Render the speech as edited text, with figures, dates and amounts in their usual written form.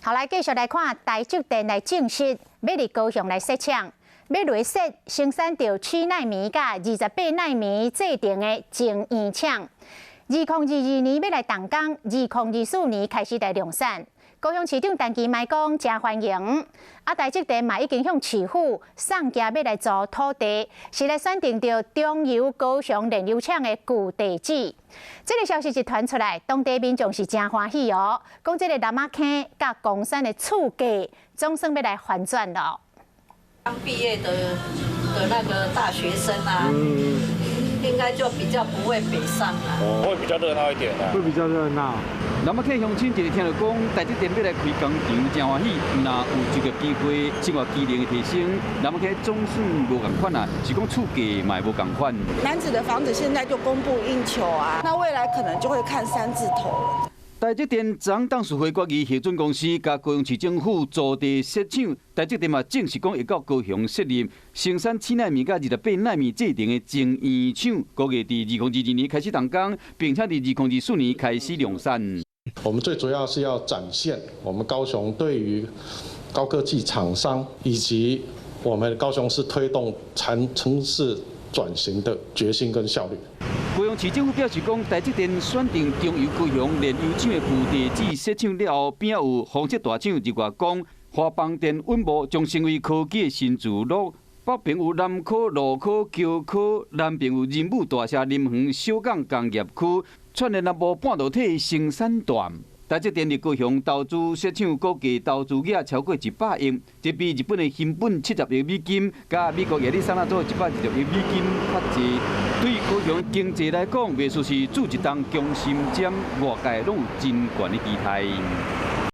后来继续来看台积电来证实，要伫高雄来设厂，要来设生产着7奈米甲28奈米制定的晶圆厂。2022年要来动工，2024年开始来量产。高雄市长陈其迈讲真欢迎，台积电嘛已经向市府送件要来做土地，是来选定着中油高雄炼油厂的旧地址。这个消息一传出来，当地民众是真欢喜哦，讲这个南马坑甲公山的厝价总算要来反转了。刚毕业的那个大学生啊。应该就比较不会北上啦，会比较热闹一点啦，会比较热闹。南马客乡亲一听到讲，台积电要来开工厂，真欢喜。那有这个机会，生活机能的提升，南马客总算无共款啊，是讲厝价嘛无共款。楠梓的房子现在就供不应求啊，那未来可能就会看3字头了。台积电昨董事会决议，核准公司甲高雄市政府租地设厂。台积电嘛正式讲会到高雄设立生产7奈米甲28奈米制定的晶圆厂，估计伫2022年开始动工，并且伫2024年开始量产。我们最主要是要展现我们高雄对于高科技厂商以及我们高雄市推动城市转型的决心跟效率。高雄市政府表示讲，台积电选定中油高雄炼油厂的旧地址设厂了后，边有红色大厂日外讲，华邦电稳模将成为科技的新主路。北边有南科、路科、桥科，南边有仁武大厦、林园小港工业区，串联南部半导体生产段。台积电伫高雄投资设厂，估计投资额超过100亿，这比日本的新本70亿美金，甲美国亚利桑那州110亿美金较济。对于高雄经济来讲，袂输是煮一档强心针，外界拢有真悬的期待。